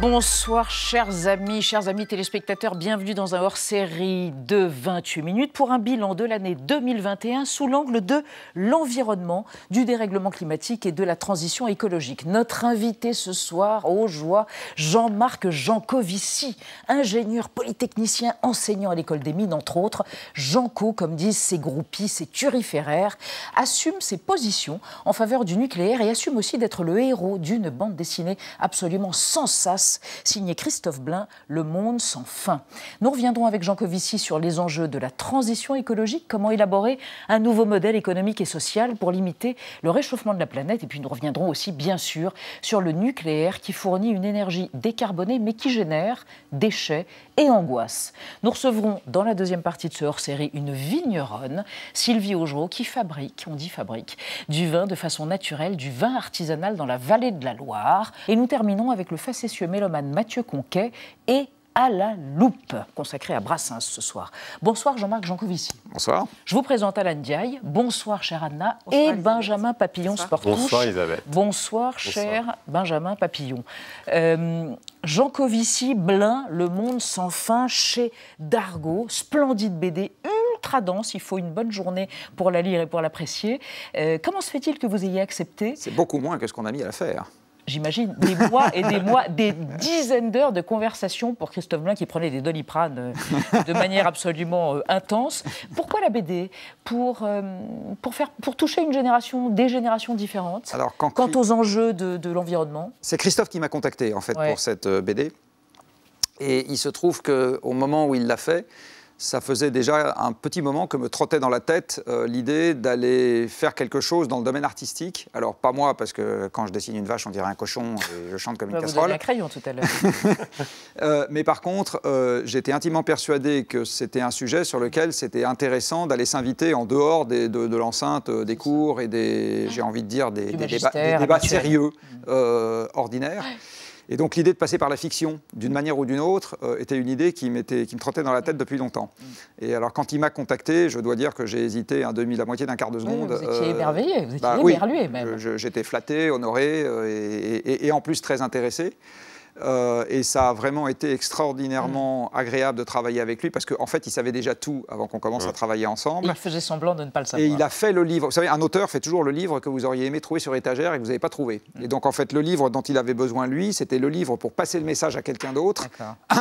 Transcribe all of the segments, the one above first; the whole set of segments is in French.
Bonsoir chers amis téléspectateurs, bienvenue dans un hors-série de 28 minutes pour un bilan de l'année 2021 sous l'angle de l'environnement, du dérèglement climatique et de la transition écologique. Notre invité ce soir, aux joies, Jean-Marc Jancovici, ingénieur polytechnicien, enseignant à l'école des mines entre autres. Janco, comme disent ses groupies, ses turiféraires, assume ses positions en faveur du nucléaire et assume aussi d'être le héros d'une bande dessinée absolument sans sas, signé Christophe Blain, Le Monde sans fin. Nous reviendrons avec Jancovici sur les enjeux de la transition écologique, comment élaborer un nouveau modèle économique et social pour limiter le réchauffement de la planète. Et puis nous reviendrons aussi, bien sûr, sur le nucléaire qui fournit une énergie décarbonée mais qui génère déchets et angoisse. Nous recevrons dans la deuxième partie de ce hors-série une vigneronne, Sylvie Augereau, qui fabrique, du vin de façon naturelle, du vin artisanal dans la vallée de la Loire. Et nous terminons avec le facétieux mélomane Mathieu Conquet et À la loupe, consacré à Brassens ce soir. Bonsoir Jean-Marc Jancovici. Bonsoir. Je vous présente Alan Diaye. Bonsoir chère Anna. Bonsoir, et Benjamin Papillon Sportouche. Bonsoir Elisabeth. Bonsoir cher Benjamin Papillon. Jancovici, Blain, Le Monde sans fin chez Dargaud. Splendide BD, ultra dense. Il faut une bonne journée pour la lire et pour l'apprécier. Comment se fait-il que vous ayez accepté? C'est beaucoup moins que ce qu'on a mis à la faire. J'imagine des mois et des mois, des dizaines d'heures de conversation pour Christophe Blain qui prenait des Doliprane de manière absolument intense. Pourquoi la BD? Pour toucher une génération, des générations différentes. Alors, quant aux enjeux de l'environnement. C'est Christophe qui m'a contacté en fait pour cette BD. Et il se trouve qu'au moment où il l'a fait, ça faisait déjà un petit moment que me trottait dans la tête l'idée d'aller faire quelque chose dans le domaine artistique. Alors, pas moi, parce que quand je dessine une vache, on dirait un cochon et je chante comme une casserole. Vous avez un crayon tout à l'heure. Mais par contre, j'étais intimement persuadé que c'était un sujet sur lequel c'était intéressant d'aller s'inviter en dehors de l'enceinte des cours et j'ai envie de dire, des débats sérieux, ordinaires. Et donc l'idée de passer par la fiction, d'une manière ou d'une autre, était une idée qui me trottait dans la tête depuis longtemps. Et alors quand il m'a contacté, je dois dire que j'ai hésité la moitié d'un quart de seconde. Vous étiez émerveillé, vous étiez émerlué même. J'étais flatté, honoré et en plus très intéressé. Et ça a vraiment été extraordinairement agréable de travailler avec lui parce qu'en fait, il savait déjà tout avant qu'on commence à travailler ensemble. Il faisait semblant de ne pas le savoir. Et il a fait le livre. Vous savez, un auteur fait toujours le livre que vous auriez aimé trouver sur étagère et que vous n'avez pas trouvé. Et donc, en fait, le livre dont il avait besoin, lui, c'était le livre pour passer le message à quelqu'un d'autre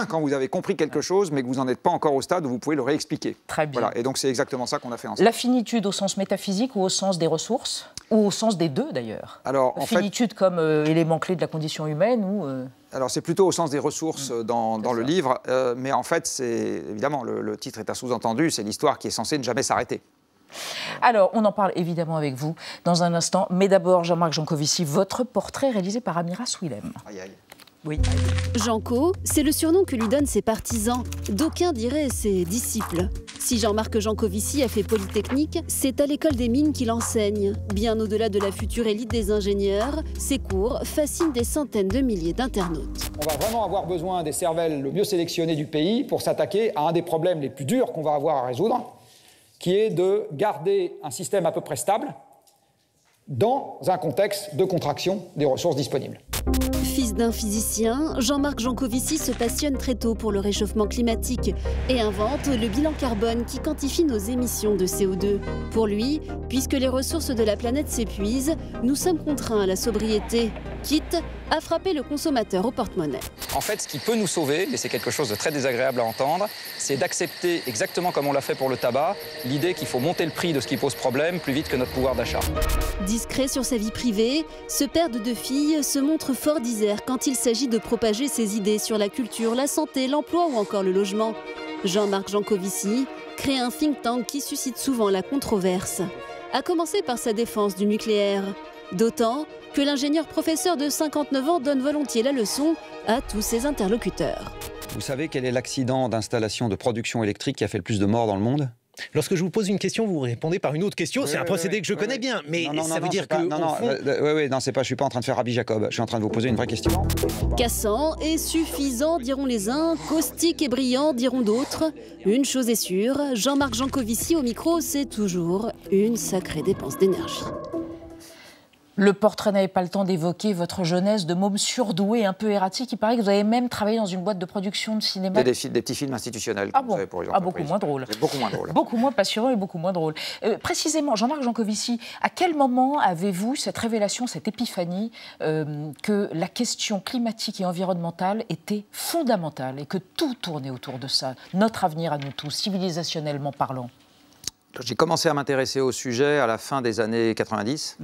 quand vous avez compris quelque chose, mais que vous n'en êtes pas encore au stade où vous pouvez le réexpliquer. Très bien. Voilà. Et donc, c'est exactement ça qu'on a fait ensemble. La finitude au sens métaphysique ou au sens des ressources? Ou au sens des deux, d'ailleurs? Alors, la finitude comme élément clé de la condition humaine ou... Alors, c'est plutôt au sens des ressources dans le livre, mais en fait, évidemment, le titre est un sous-entendu, c'est l'histoire qui est censée ne jamais s'arrêter. Alors, on en parle évidemment avec vous dans un instant, mais d'abord, Jean-Marc Jancovici, votre portrait réalisé par Amira Swilem. Aïe, aïe. Oui. Janco, c'est le surnom que lui donnent ses partisans, d'aucuns diraient ses disciples. Si Jean-Marc Jancovici a fait Polytechnique, c'est à l'école des mines qu'il enseigne. Bien au-delà de la future élite des ingénieurs, ses cours fascinent des centaines de milliers d'internautes. On va vraiment avoir besoin des cervelles le mieux sélectionnées du pays pour s'attaquer à un des problèmes les plus durs qu'on va avoir à résoudre, qui est de garder un système à peu près stable dans un contexte de contraction des ressources disponibles. Fils d'un physicien, Jean-Marc Jancovici se passionne très tôt pour le réchauffement climatique et invente le bilan carbone qui quantifie nos émissions de CO2. Pour lui, puisque les ressources de la planète s'épuisent, nous sommes contraints à la sobriété, quitte à frapper le consommateur au porte-monnaie. En fait, ce qui peut nous sauver, et c'est quelque chose de très désagréable à entendre, c'est d'accepter, exactement comme on l'a fait pour le tabac, l'idée qu'il faut monter le prix de ce qui pose problème plus vite que notre pouvoir d'achat. Discret sur sa vie privée, ce père de deux filles se montre fort disert quand il s'agit de propager ses idées sur la culture, la santé, l'emploi ou encore le logement. Jean-Marc Jancovici crée un think tank qui suscite souvent la controverse, à commencer par sa défense du nucléaire. D'autant que l'ingénieur professeur de 59 ans donne volontiers la leçon à tous ses interlocuteurs. Vous savez quel est l'accident d'installation de production électrique qui a fait le plus de morts dans le monde? Lorsque je vous pose une question, vous répondez par une autre question. C'est un procédé que je connais bien, mais ça veut dire que... Non, c'est pas, je suis pas en train de faire Rabbi Jacob. Je suis en train de vous poser une vraie question. Cassant et suffisant, diront les uns, caustique et brillant, diront d'autres. Une chose est sûre, Jean-Marc Jancovici au micro, c'est toujours une sacrée dépense d'énergie. Le portrait n'avait pas le temps d'évoquer votre jeunesse de môme surdoué, un peu erratique. Il paraît que vous avez même travaillé dans une boîte de production de cinéma. Des petits films institutionnels. Ah bon, beaucoup moins drôle. Beaucoup moins drôle. Beaucoup moins passionnant et beaucoup moins drôle. Précisément, Jean-Marc Jancovici, à quel moment avez-vous cette révélation, cette épiphanie que la question climatique et environnementale était fondamentale et que tout tournait autour de ça, notre avenir à nous tous, civilisationnellement parlant? J'ai commencé à m'intéresser au sujet à la fin des années 90,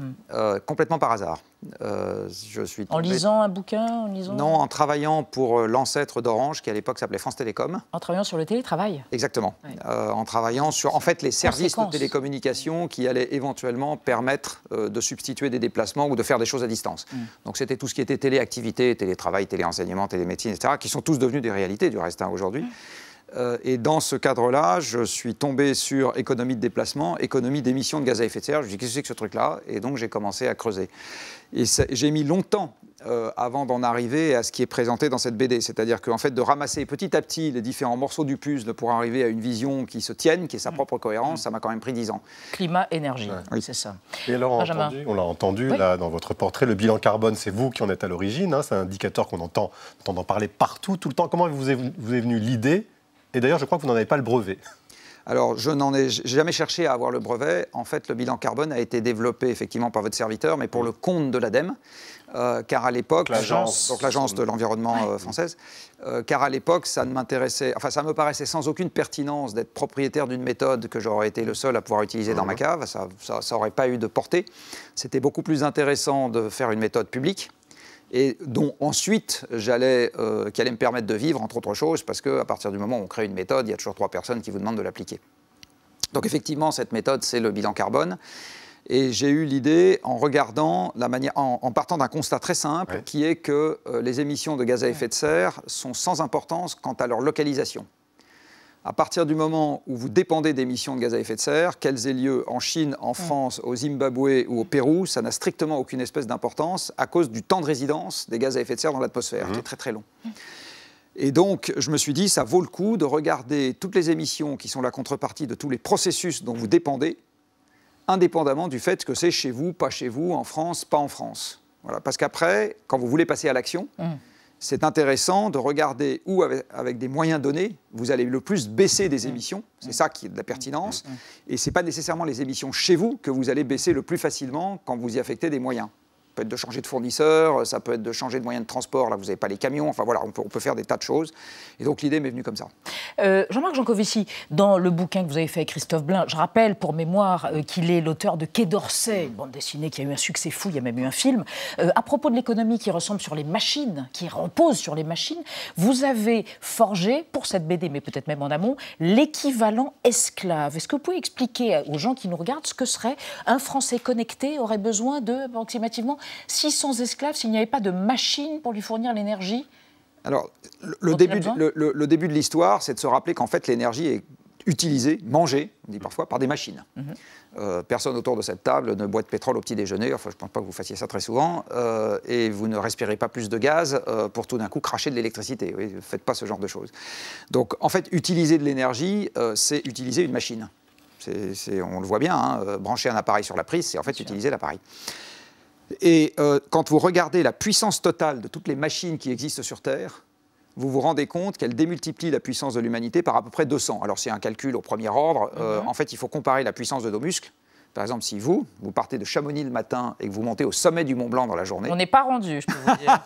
complètement par hasard. Je suis tombé... En lisant un bouquin Non, en travaillant pour l'ancêtre d'Orange, qui à l'époque s'appelait France Télécom. En travaillant sur le télétravail. Exactement. Ouais. En travaillant sur, en fait, les services de télécommunication qui allaient éventuellement permettre de substituer des déplacements ou de faire des choses à distance. Donc c'était tout ce qui était téléactivité, télétravail, téléenseignement, télémédecine, etc., qui sont tous devenus des réalités du reste aujourd'hui. Et dans ce cadre-là, je suis tombé sur économie de déplacement, économie d'émissions de gaz à effet de serre. Je me suis dit, qu'est-ce que c'est que ce truc-là? Et donc, j'ai commencé à creuser. Et j'ai mis longtemps avant d'en arriver à ce qui est présenté dans cette BD. C'est-à-dire qu'en fait, de ramasser petit à petit les différents morceaux du puzzle pour arriver à une vision qui se tienne, qui est sa propre cohérence, ça m'a quand même pris 10 ans. Climat, énergie, oui. C'est ça. Et alors, on l'a entendu, oui, là, dans votre portrait, le bilan carbone, c'est vous qui en êtes à l'origine. Hein, c'est un indicateur qu'on entend en parler partout, tout le temps. Comment vous est venue l'idée? Et d'ailleurs, je crois que vous n'en avez pas le brevet. Alors, je n'ai jamais cherché à avoir le brevet. En fait, le bilan carbone a été développé effectivement par votre serviteur, mais pour le compte de l'ADEME, car à l'époque, l'agence de l'environnement française, car à l'époque, ça me paraissait sans aucune pertinence d'être propriétaire d'une méthode que j'aurais été le seul à pouvoir utiliser dans ma cave. Ça n'aurait pas eu de portée. C'était beaucoup plus intéressant de faire une méthode publique, et dont ensuite, qui allait me permettre de vivre, entre autres choses, parce qu'à partir du moment où on crée une méthode, il y a toujours 3 personnes qui vous demandent de l'appliquer. Donc effectivement, cette méthode, c'est le bilan carbone. Et j'ai eu l'idée, en regardant la manière, en partant d'un constat très simple, qui est que les émissions de gaz à effet de serre sont sans importance quant à leur localisation. À partir du moment où vous dépendez d'émissions de gaz à effet de serre, qu'elles aient lieu en Chine, en France, au Zimbabwe ou au Pérou, ça n'a strictement aucune espèce d'importance à cause du temps de résidence des gaz à effet de serre dans l'atmosphère, qui est très très long. Et donc, je me suis dit, ça vaut le coup de regarder toutes les émissions qui sont la contrepartie de tous les processus dont vous dépendez, indépendamment du fait que c'est chez vous, pas chez vous, en France, pas en France. Voilà. Parce qu'après, quand vous voulez passer à l'action, c'est intéressant de regarder où, avec des moyens donnés, vous allez le plus baisser des émissions. C'est ça qui est de la pertinence. Et ce n'est pas nécessairement les émissions chez vous que vous allez baisser le plus facilement quand vous y affectez des moyens. Ça peut être de changer de fournisseur, ça peut être de changer de moyen de transport. Là, vous n'avez pas les camions. Enfin, voilà, on peut faire des tas de choses. Et donc, l'idée m'est venue comme ça. Jean-Marc Jancovici, dans le bouquin que vous avez fait avec Christophe Blain, je rappelle pour mémoire qu'il est l'auteur de Quai d'Orsay, une bande dessinée qui a eu un succès fou, il y a même eu un film. À propos de l'économie qui ressemble sur les machines, qui repose sur les machines, vous avez forgé, pour cette BD, mais peut-être même en amont, l'équivalent esclave. Est-ce que vous pouvez expliquer aux gens qui nous regardent ce que serait un Français connecté aurait besoin de, approximativement, 600 esclaves s'il n'y avait pas de machine pour lui fournir l'énergie? Alors, le début de l'histoire, c'est de se rappeler qu'en fait, l'énergie est utilisée, mangée, on dit parfois, par des machines. Personne autour de cette table ne boit de pétrole au petit déjeuner, enfin, je ne pense pas que vous fassiez ça très souvent, et vous ne respirez pas plus de gaz pour tout d'un coup cracher de l'électricité. Oui, ne faites pas ce genre de choses. Donc, en fait, utiliser de l'énergie, c'est utiliser une machine. On le voit bien, hein, brancher un appareil sur la prise, c'est en fait utiliser l'appareil. Et quand vous regardez la puissance totale de toutes les machines qui existent sur Terre, vous vous rendez compte qu'elles démultiplient la puissance de l'humanité par à peu près 200. Alors c'est un calcul au premier ordre. En fait, il faut comparer la puissance de nos muscles. Par exemple, si vous partez de Chamonix le matin et que vous montez au sommet du Mont Blanc dans la journée... On n'est pas rendu, je peux vous dire.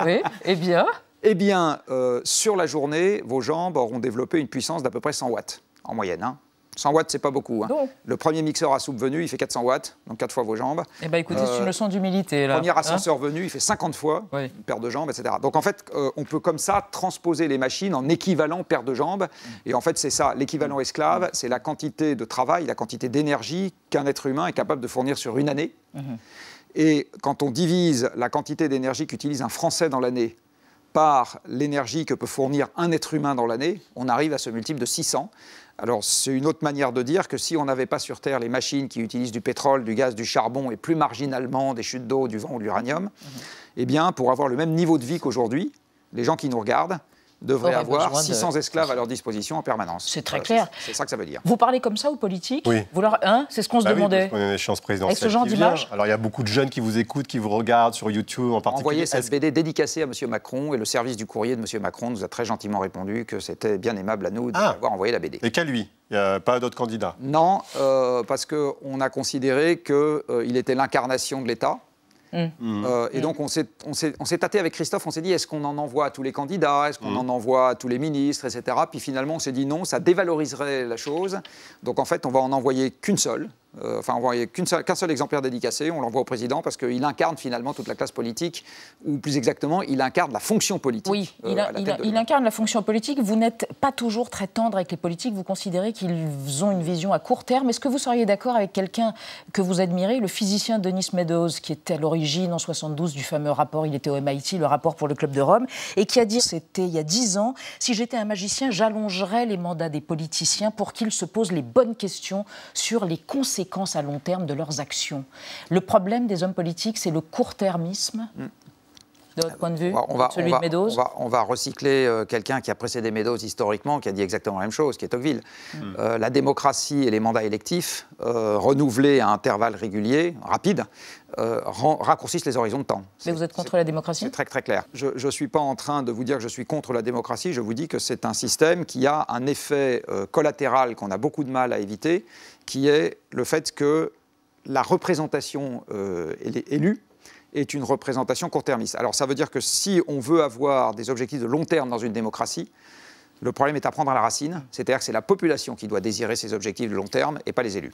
Oui, eh bien... Eh bien, sur la journée, vos jambes auront développé une puissance d'à peu près 100 watts, en moyenne. Hein. 100 watts, c'est pas beaucoup. Hein. Le premier mixeur à soupe venu, il fait 400 watts, donc 4 fois vos jambes. Eh bien, écoutez, c'est une leçon d'humilité. Le premier ascenseur venu, il fait 50 fois, une paire de jambes, etc. Donc, en fait, on peut comme ça transposer les machines en équivalent paire de jambes. Et en fait, c'est ça, l'équivalent esclave, c'est la quantité de travail, la quantité d'énergie qu'un être humain est capable de fournir sur une année. Et quand on divise la quantité d'énergie qu'utilise un Français dans l'année par l'énergie que peut fournir un être humain dans l'année, on arrive à ce multiple de 600. Alors, c'est une autre manière de dire que si on n'avait pas sur Terre les machines qui utilisent du pétrole, du gaz, du charbon et plus marginalement des chutes d'eau, du vent ou de l'uranium, eh bien, pour avoir le même niveau de vie qu'aujourd'hui, les gens qui nous regardent devraient avoir 600 esclaves à leur disposition en permanence. C'est très clair. C'est ça que ça veut dire. Vous parlez comme ça aux politiques? Oui. C'est ce qu'on se demandait. Oui, parce qu'on a une échéance présidentielle. Avec ce genre d'image? Alors il y a beaucoup de jeunes qui vous écoutent, qui vous regardent sur YouTube en particulier. Envoyez cette BD dédicacée à M. Macron et le service du courrier de M. Macron nous a très gentiment répondu que c'était bien aimable à nous d'avoir envoyé la BD. Et qu'à lui? Il n'y a pas d'autres candidats? Non, parce qu'on a considéré qu'il était l'incarnation de l'État. Et donc on s'est tâté avec Christophe, on s'est dit est-ce qu'on en envoie à tous les candidats, est-ce qu'on en envoie à tous les ministres, etc. Puis finalement on s'est dit non, ça dévaloriserait la chose. Donc en fait on va en envoyer qu'une seule. Qu'un seul exemplaire dédicacé, on l'envoie au président parce qu'il incarne finalement toute la classe politique, ou plus exactement, il incarne la fonction politique. Oui, il incarne la fonction politique. Vous n'êtes pas toujours très tendre avec les politiques, vous considérez qu'ils ont une vision à court terme. Est-ce que vous seriez d'accord avec quelqu'un que vous admirez, le physicien Denis Meadows, qui était à l'origine en 72 du fameux rapport, il était au MIT, le rapport pour le Club de Rome, et qui a dit, c'était il y a 10 ans, si j'étais un magicien, j'allongerais les mandats des politiciens pour qu'ils se posent les bonnes questions sur les conséquences à long terme de leurs actions. Le problème des hommes politiques, c'est le court-termisme. De votre point de vue, celui de Meadows? On va recycler quelqu'un qui a précédé Meadows historiquement, qui a dit exactement la même chose, qui est Tocqueville. La démocratie et les mandats électifs, renouvelés à intervalles réguliers, rapides, raccourcissent les horizons de temps. Mais vous êtes contre la démocratie? C'est très très clair. Je ne suis pas en train de vous dire que je suis contre la démocratie, je vous dis que c'est un système qui a un effet collatéral qu'on a beaucoup de mal à éviter, qui est le fait que la représentation élue est une représentation court-termiste. Alors ça veut dire que si on veut avoir des objectifs de long terme dans une démocratie, le problème est à prendre à la racine, c'est-à-dire que c'est la population qui doit désirer ces objectifs de long terme et pas les élus.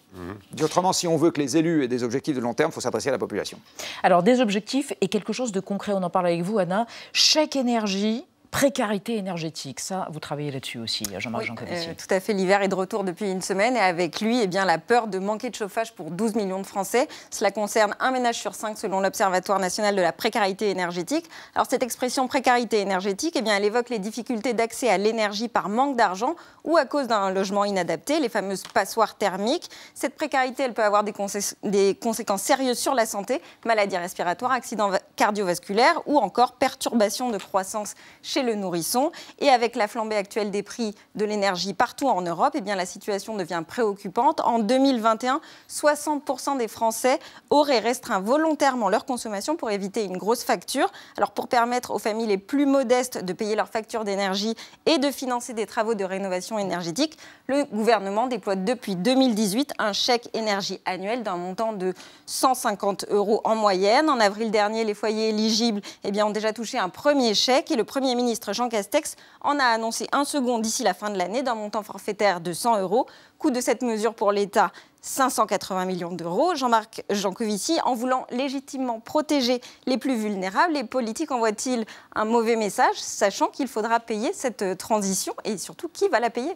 Autrement, si on veut que les élus aient des objectifs de long terme, il faut s'adresser à la population. Alors des objectifs et quelque chose de concret, on en parle avec vous Anna, chèque énergie, précarité énergétique, ça, vous travaillez là-dessus aussi, Jean-Marc Jancovici. Tout à fait, l'hiver est de retour depuis une semaine et avec lui, la peur de manquer de chauffage pour 12 millions de Français. Cela concerne un ménage sur 5 selon l'Observatoire national de la précarité énergétique. Alors cette expression précarité énergétique, elle évoque les difficultés d'accès à l'énergie par manque d'argent ou à cause d'un logement inadapté, les fameuses passoires thermiques. Cette précarité, elle peut avoir des conséquences sérieuses sur la santé, maladies respiratoires, accidents cardiovasculaires ou encore perturbations de croissance chez le nourrisson. Et avec la flambée actuelle des prix de l'énergie partout en Europe, la situation devient préoccupante. En 2021, 60% des Français auraient restreint volontairement leur consommation pour éviter une grosse facture. Alors pour permettre aux familles les plus modestes de payer leurs factures d'énergie et de financer des travaux de rénovation énergétique, le gouvernement déploie depuis 2018 un chèque énergie annuel d'un montant de 150 € en moyenne. En avril dernier, les foyers éligibles ont déjà touché un premier chèque et le Premier ministre Jean Castex en a annoncé un second d'ici la fin de l'année d'un montant forfaitaire de 100 €. Coût de cette mesure pour l'État, 580 millions d'euros. Jean-Marc Jancovici, en voulant légitimement protéger les plus vulnérables, les politiques envoient-ils un mauvais message, sachant qu'il faudra payer cette transition et surtout qui va la payer?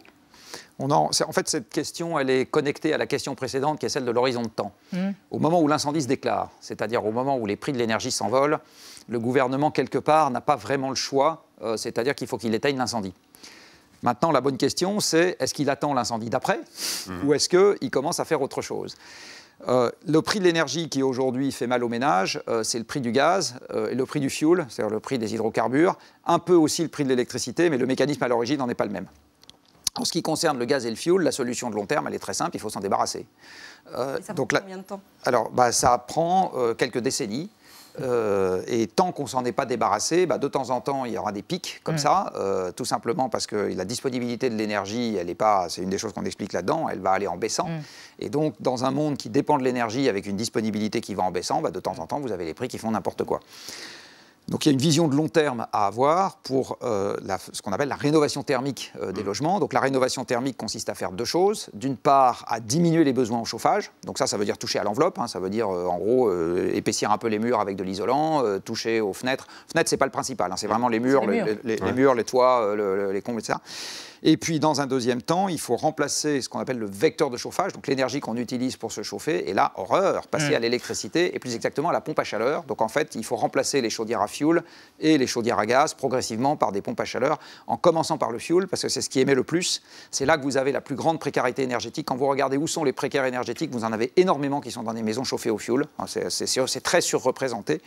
En fait, cette question, elle est connectée à la question précédente, qui est celle de l'horizon de temps. Au moment où l'incendie se déclare, c'est-à-dire au moment où les prix de l'énergie s'envolent, le gouvernement, quelque part, n'a pas vraiment le choix, c'est-à-dire qu'il faut qu'il éteigne l'incendie. Maintenant, la bonne question, c'est est-ce qu'il attend l'incendie d'après ou est-ce qu'il commence à faire autre chose? Le prix de l'énergie qui aujourd'hui fait mal aux ménages, c'est le prix du gaz et le prix du fuel, c'est-à-dire le prix des hydrocarbures, un peu aussi le prix de l'électricité, mais le mécanisme à l'origine n'en est pas le même. En ce qui concerne le gaz et le fioul, la solution de long terme, elle est très simple, il faut s'en débarrasser. Ça prend combien de temps? Alors, ça prend quelques décennies. Et tant qu'on ne s'en est pas débarrassé, de temps en temps, il y aura des pics comme ça, tout simplement parce que la disponibilité de l'énergie, elle est pas, c'est une des choses qu'on explique là-dedans, elle va aller en baissant. Et donc, dans un monde qui dépend de l'énergie avec une disponibilité qui va en baissant, de temps en temps, vous avez les prix qui font n'importe quoi. Donc il y a une vision de long terme à avoir pour ce qu'on appelle la rénovation thermique des logements. Donc la rénovation thermique consiste à faire deux choses. D'une part, à diminuer les besoins en chauffage. Donc ça veut dire toucher à l'enveloppe. Ça veut dire, en gros, épaissir un peu les murs avec de l'isolant, toucher aux fenêtres. Fenêtres, c'est pas le principal. C'est vraiment les murs, les murs, les toits, les combles, etc. Et puis, dans un deuxième temps, il faut remplacer ce qu'on appelle le vecteur de chauffage, donc l'énergie qu'on utilise pour se chauffer. Et là, horreur, passer à l'électricité et plus exactement à la pompe à chaleur. Donc, en fait, il faut remplacer les chaudières à fioul et les chaudières à gaz progressivement par des pompes à chaleur, en commençant par le fioul, parce que c'est ce qui émet le plus. C'est là que vous avez la plus grande précarité énergétique. Quand vous regardez où sont les précaires énergétiques, vous en avez énormément qui sont dans des maisons chauffées au fioul. C'est très surreprésenté.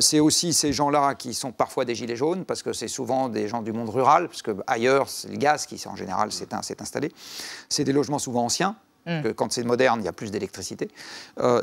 C'est aussi ces gens-là qui sont parfois des gilets jaunes, parce que c'est souvent des gens du monde rural, parce que ailleurs, c'est le gaz qui, en général, s'est installé. C'est des logements souvent anciens. Que quand c'est moderne, il y a plus d'électricité.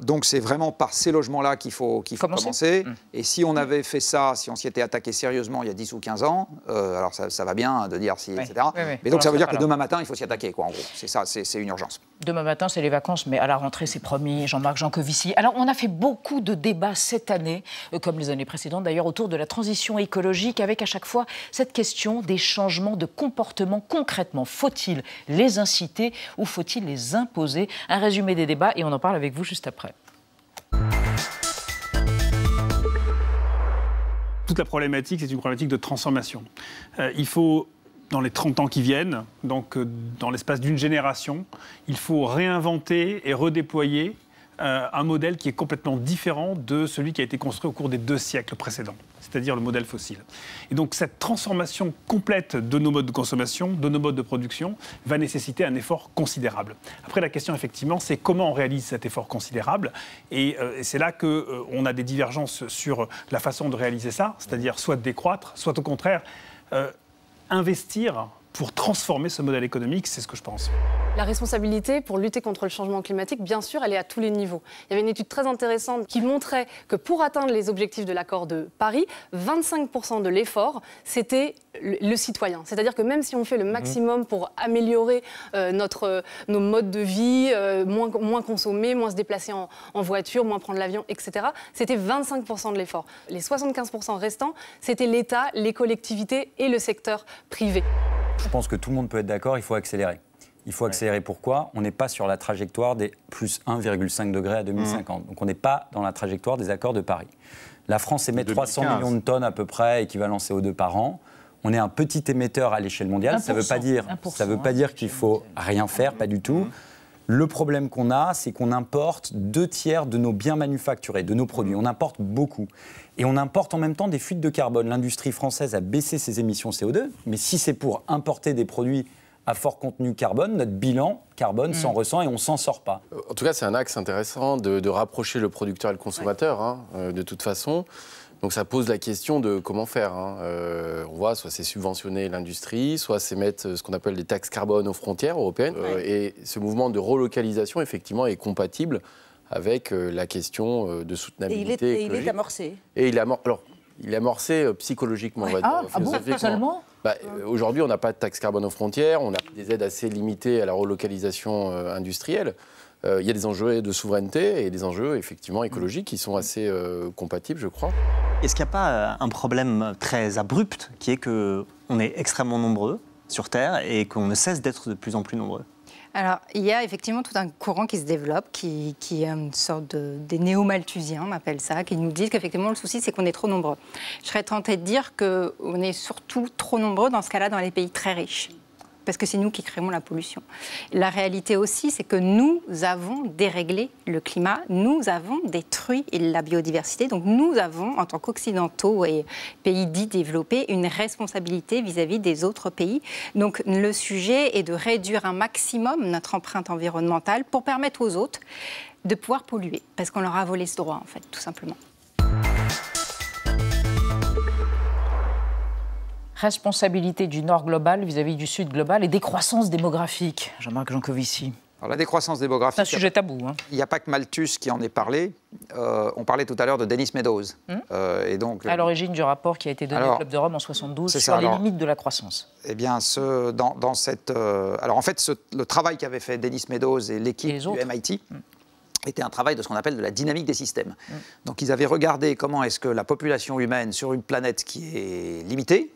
Donc c'est vraiment par ces logements-là qu'il faut commencer. Et si on avait fait ça, si on s'y était attaqué sérieusement il y a 10 ou 15 ans, alors ça va bien de dire si, etc. Mais donc ça veut dire que demain matin, il faut s'y attaquer, quoi, en gros. C'est ça, c'est une urgence. Demain matin, c'est les vacances, mais à la rentrée, c'est promis, Jean-Marc Jancovici. Alors, on a fait beaucoup de débats cette année, comme les années précédentes d'ailleurs, autour de la transition écologique, avec à chaque fois cette question des changements de comportement concrètement. Faut-il les inciter ou faut-il les imposer? Un résumé des débats et on en parle avec vous juste après. Toute la problématique, c'est une problématique de transformation. Il faut... Dans les 30 ans qui viennent, donc dans l'espace d'une génération, il faut réinventer et redéployer un modèle qui est complètement différent de celui qui a été construit au cours des 2 siècles précédents, c'est-à-dire le modèle fossile. Et donc cette transformation complète de nos modes de consommation, de nos modes de production, va nécessiter un effort considérable. Après, la question, effectivement, c'est comment on réalise cet effort considérable. Et c'est là qu'on a des divergences sur la façon de réaliser ça, c'est-à-dire soit de décroître, soit au contraire... investir pour transformer ce modèle économique, c'est ce que je pense. La responsabilité pour lutter contre le changement climatique, bien sûr, elle est à tous les niveaux. Il y avait une étude très intéressante qui montrait que pour atteindre les objectifs de l'accord de Paris, 25% de l'effort, c'était le citoyen. C'est-à-dire que même si on fait le maximum pour améliorer nos modes de vie, moins consommer, moins se déplacer en voiture, moins prendre l'avion, etc., c'était 25% de l'effort. Les 75% restants, c'était l'État, les collectivités et le secteur privé. Je pense que tout le monde peut être d'accord, il faut accélérer. Il faut accélérer. Pourquoi ? On n'est pas sur la trajectoire des plus 1,5 degrés à 2050. Donc on n'est pas dans la trajectoire des accords de Paris. La France émet 300 millions de tonnes à peu près, équivalent CO2 par an. On est un petit émetteur à l'échelle mondiale. Ça ne veut pas dire qu'il ne faut rien faire, pas du tout. Le problème qu'on a, c'est qu'on importe 2 tiers de nos biens manufacturés, de nos produits. On importe beaucoup. Et on importe en même temps des fuites de carbone. L'industrie française a baissé ses émissions CO2, mais si c'est pour importer des produits à fort contenu carbone, notre bilan carbone s'en ressent et on ne s'en sort pas. En tout cas, c'est un axe intéressant de rapprocher le producteur et le consommateur, de toute façon. Donc ça pose la question de comment faire. On voit, soit c'est subventionner l'industrie, soit c'est mettre ce qu'on appelle des taxes carbone aux frontières européennes. Et ce mouvement de relocalisation, effectivement, est compatible avec la question de soutenabilité écologique. Et il est amorcé. Et il est amorcé psychologiquement, on va dire. Ah bon, totalement. Aujourd'hui, on n'a pas de taxe carbone aux frontières, on a des aides assez limitées à la relocalisation industrielle. Il y a des enjeux de souveraineté et des enjeux effectivement écologiques qui sont assez compatibles, je crois. Est-ce qu'il n'y a pas un problème très abrupt qui est qu'on est extrêmement nombreux sur Terre et qu'on ne cesse d'être de plus en plus nombreux ? Alors, il y a effectivement tout un courant qui se développe, qui est une sorte des néo-malthusiens, on appelle ça, qui nous disent qu'effectivement, le souci, c'est qu'on est trop nombreux. Je serais tentée de dire qu'on est surtout trop nombreux, dans ce cas-là, dans les pays très riches. Parce que c'est nous qui créons la pollution. La réalité aussi, c'est que nous avons déréglé le climat, nous avons détruit la biodiversité. Donc nous avons, en tant qu'occidentaux et pays dits développés, une responsabilité vis-à-vis des autres pays. Donc le sujet est de réduire un maximum notre empreinte environnementale pour permettre aux autres de pouvoir polluer. Parce qu'on leur a volé ce droit, en fait, tout simplement. Responsabilité du Nord global vis-à-vis du Sud global et décroissance démocratique. Jean-Marc Jancovici. Alors, la décroissance démographique... C'est un sujet tabou. Il n'y a pas que Malthus qui en ait parlé. On parlait tout à l'heure de Dennis Meadows. Et donc, à l'origine du rapport qui a été donné au Club de Rome en 1972 sur les limites de la croissance. Eh bien, dans cette... alors, en fait, le travail qu'avaient fait Dennis Meadows et l'équipe du MIT... était un travail de ce qu'on appelle de la dynamique des systèmes. Donc ils avaient regardé comment est-ce que la population humaine sur une planète qui est limitée,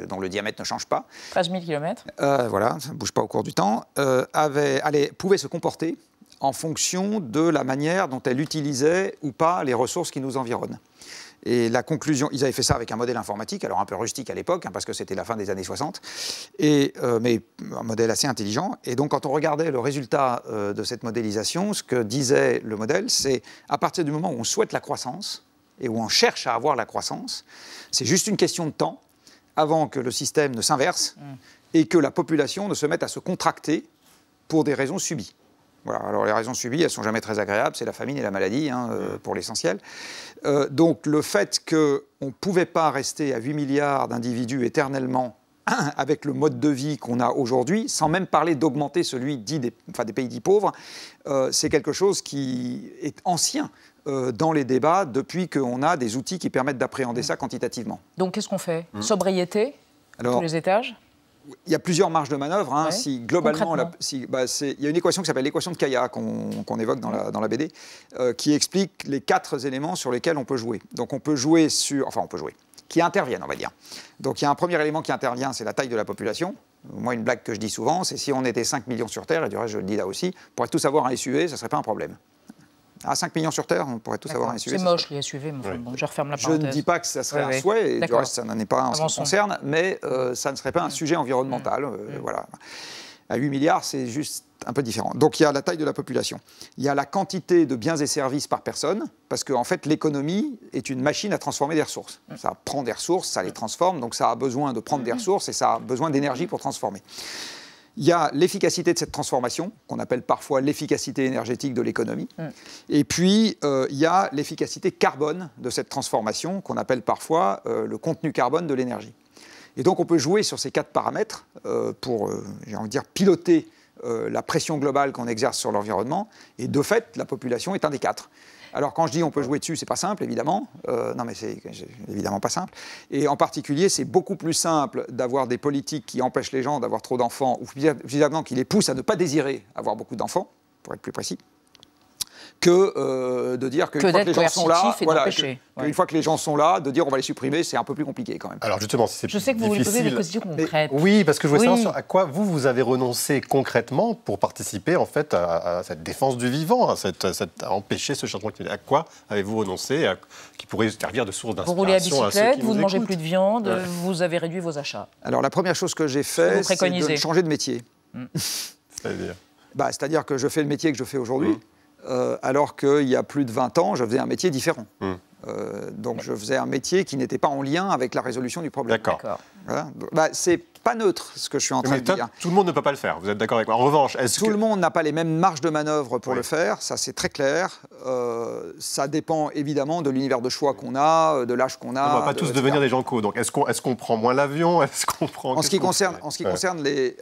dont le diamètre ne change pas... 13 000 km. Voilà, ça ne bouge pas au cours du temps, pouvait se comporter en fonction de la manière dont elle utilisait ou pas les ressources qui nous environnent. Et la conclusion, ils avaient fait ça avec un modèle informatique, alors un peu rustique à l'époque, parce que c'était la fin des années 60, mais un modèle assez intelligent. Et donc, quand on regardait le résultat de cette modélisation, ce que disait le modèle, c'est à partir du moment où on souhaite la croissance et où on cherche à avoir la croissance, c'est juste une question de temps avant que le système ne s'inverse et que la population ne se mette à se contracter pour des raisons subies. Voilà. Alors les raisons subies, elles ne sont jamais très agréables, c'est la famine et la maladie, pour l'essentiel. Donc le fait qu'on ne pouvait pas rester à 8 milliards d'individus éternellement avec le mode de vie qu'on a aujourd'hui, sans même parler d'augmenter celui des pays dits pauvres, c'est quelque chose qui est ancien dans les débats depuis qu'on a des outils qui permettent d'appréhender ça quantitativement. Donc qu'est-ce qu'on fait? Sobriété, tous les étages? Il y a plusieurs marges de manœuvre. Hein. Si globalement, il y a une équation qui s'appelle l'équation de Kaya qu'on évoque dans la BD, qui explique les 4 éléments sur lesquels on peut jouer. Donc on peut jouer qui interviennent, on va dire. Donc il y a un premier élément qui intervient, c'est la taille de la population. Moi, une blague que je dis souvent, c'est si on était 5 millions sur Terre, et du reste je le dis là aussi, on pourrait tous avoir un SUV, ça ne serait pas un problème. À 5 millions sur Terre, on pourrait tous avoir un SUV. C'est moche les SUV, mais bon, je referme la parenthèse. Je ne dis pas que ça serait un souhait, et du reste ça n'en est pas un ce qui concerne, mais ça ne serait pas un sujet environnemental. Voilà. À 8 milliards, c'est juste un peu différent. Donc il y a la taille de la population. Il y a la quantité de biens et services par personne, parce qu'en fait l'économie est une machine à transformer des ressources. Ça prend des ressources, ça les transforme, donc ça a besoin de prendre des ressources et ça a besoin d'énergie pour transformer. Il y a l'efficacité de cette transformation, qu'on appelle parfois l'efficacité énergétique de l'économie. Et puis, il y a l'efficacité carbone de cette transformation, qu'on appelle parfois le contenu carbone de l'énergie. Et donc, on peut jouer sur ces 4 paramètres pour, j'ai envie de dire, piloter la pression globale qu'on exerce sur l'environnement. Et de fait, la population est un des 4. Alors quand je dis on peut jouer dessus, c'est pas simple, évidemment. Non, mais c'est évidemment pas simple. Et en particulier, c'est beaucoup plus simple d'avoir des politiques qui empêchent les gens d'avoir trop d'enfants, ou finalement qui les poussent à ne pas désirer avoir beaucoup d'enfants, pour être plus précis, que de dire qu'une fois que les gens sont là, une fois que les gens sont là, de dire on va les supprimer, c'est un peu plus compliqué quand même. Alors justement, si c'est je sais que vous voulez poser des questions concrètes. Oui, parce que je voulais savoir à quoi vous avez renoncé concrètement pour participer en fait à cette défense du vivant, à empêcher ce changement climatique. À quoi avez-vous renoncé qui pourrait servir de source d'inspiration? Vous roulez à bicyclette, vous ne mangez plus de viande, vous avez réduit vos achats. Alors la première chose que j'ai fait, c'est de changer de métier. C'est-à-dire que je fais le métier que je fais aujourd'hui. Alors qu'il y a plus de 20 ans, je faisais un métier différent. Donc je faisais un métier qui n'était pas en lien avec la résolution du problème. D'accord. Voilà. C'est pas neutre ce que je suis en train de dire. Tout le monde ne peut pas le faire, vous êtes d'accord avec moi? En revanche, tout le monde n'a pas les mêmes marges de manœuvre pour le faire, ça c'est très clair. Ça dépend évidemment de l'univers de choix qu'on a, de l'âge qu'on a. On ne va pas tous devenir des gens co. Donc est-ce qu'on prend moins l'avion? Est-ce qu'on prend... En ce qui concerne les...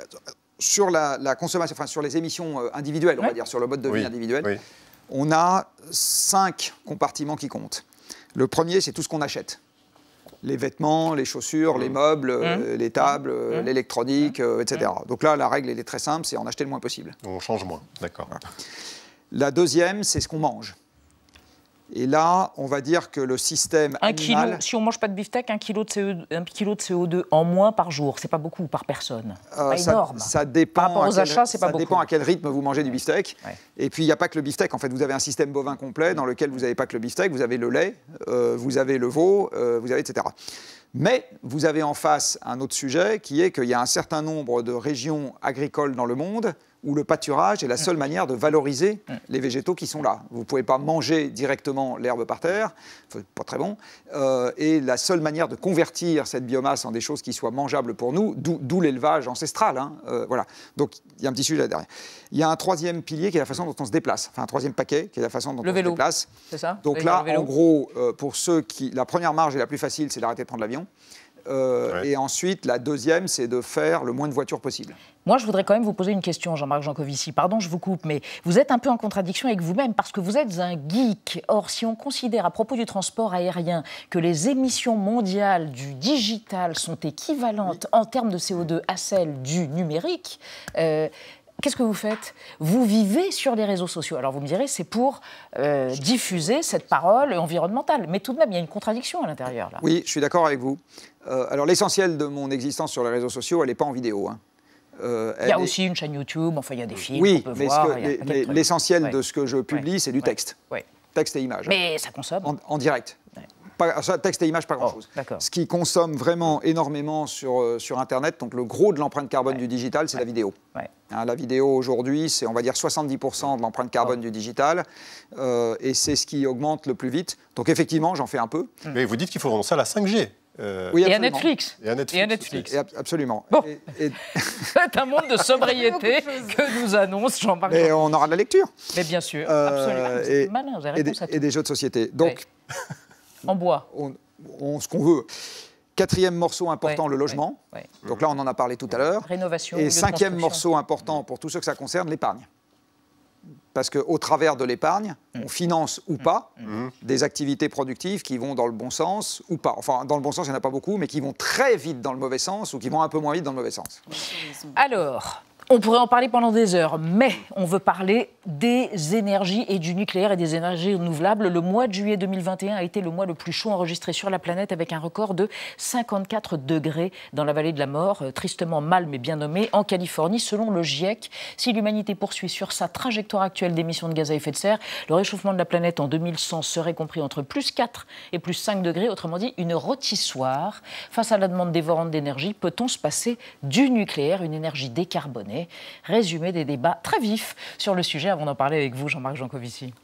Sur la consommation, sur les émissions individuelles, on va dire, sur le mode de vie individuel, on a 5 compartiments qui comptent. Le premier, c'est tout ce qu'on achète. Les vêtements, les chaussures, les meubles, les tables, l'électronique, etc. Donc là, la règle, elle est très simple, c'est en acheter le moins possible. On change moins, d'accord. Voilà. La deuxième, c'est ce qu'on mange. Et là, on va dire que le système animal... Si on ne mange pas de beefsteak, 1 kilo de CO2 en moins par jour, c'est pas beaucoup par personne. C'est pas énorme. Ça dépend, par rapport aux achats, c'est pas beaucoup. Ça dépend à quel rythme vous mangez du beefsteak. Et puis, il n'y a pas que le beefsteak. En fait, vous avez un système bovin complet dans lequel vous n'avez pas que le beefsteak, vous avez le lait, vous avez le veau, vous avez etc. Mais vous avez en face un autre sujet qui est qu'il y a un certain nombre de régions agricoles dans le monde où le pâturage est la seule manière de valoriser les végétaux qui sont là. Vous ne pouvez pas manger directement l'herbe par terre, pas très bon, et la seule manière de convertir cette biomasse en des choses qui soient mangeables pour nous, d'où l'élevage ancestral. Voilà. Donc il y a un petit sujet là derrière. Il y a un troisième pilier qui est la façon dont on se déplace, enfin un troisième paquet qui est la façon dont on se déplace. C'est ça? Donc là, en gros, pour ceux qui... La première marge est la plus facile, c'est d'arrêter de prendre l'avion. Et ensuite, la deuxième, c'est de faire le moins de voitures possible. Moi, je voudrais quand même vous poser une question, Jean-Marc Jancovici. Pardon, je vous coupe, mais vous êtes un peu en contradiction avec vous-même parce que vous êtes un geek. Or, si on considère à propos du transport aérien que les émissions mondiales du digital sont équivalentes en termes de CO2 à celles du numérique... Qu'est-ce que vous faites? Vous vivez sur les réseaux sociaux. Alors vous me direz, c'est pour diffuser cette parole environnementale. Mais tout de même, il y a une contradiction à l'intérieur. Là. Oui, je suis d'accord avec vous. Alors l'essentiel de mon existence sur les réseaux sociaux, elle n'est pas en vidéo. Il y a aussi une chaîne YouTube, enfin il y a des films qu'on peut voir. Mais l'essentiel de ce que je publie, c'est du texte. Texte et images. Mais ça consomme. En direct. Texte et image, pas grand-chose. Ce qui consomme vraiment énormément sur Internet, donc le gros de l'empreinte carbone du digital, c'est la vidéo. La vidéo aujourd'hui, c'est on va dire 70% de l'empreinte carbone du digital, et c'est ce qui augmente le plus vite. Donc effectivement, j'en fais un peu. Mais vous dites qu'il faut renoncer à la 5G. Oui, et à Netflix. Et à Netflix. Absolument. Bon. C'est un monde de sobriété que nous annonce Jean-Marc. Mais on aura de la lecture. Mais bien sûr, absolument. C'est malin, vous avez réponse à tout. Et des jeux de société. Donc, en bois. Ce qu'on veut. 4e morceau important, le logement. Donc là, on en a parlé tout à l'heure. Rénovation. Et 5e morceau important pour tous ceux que ça concerne, l'épargne. Parce qu'au travers de l'épargne, on finance ou pas des activités productives qui vont dans le bon sens ou pas. Enfin, dans le bon sens, il n'y en a pas beaucoup, mais qui vont très vite dans le mauvais sens ou qui vont un peu moins vite dans le mauvais sens. Alors, on pourrait en parler pendant des heures, mais on veut parler des énergies et du nucléaire et des énergies renouvelables. Le mois de juillet 2021 a été le mois le plus chaud enregistré sur la planète avec un record de 54 degrés dans la vallée de la mort, tristement mal mais bien nommé, en Californie. Selon le GIEC, si l'humanité poursuit sur sa trajectoire actuelle d'émissions de gaz à effet de serre, le réchauffement de la planète en 2100 serait compris entre plus 4 et plus 5 degrés, autrement dit une rôtissoire. Face à la demande dévorante d'énergie, peut-on se passer du nucléaire, une énergie décarbonée? Résumé des débats très vifs sur le sujet avant d'en parler avec vous, Jean-Marc Jancovici.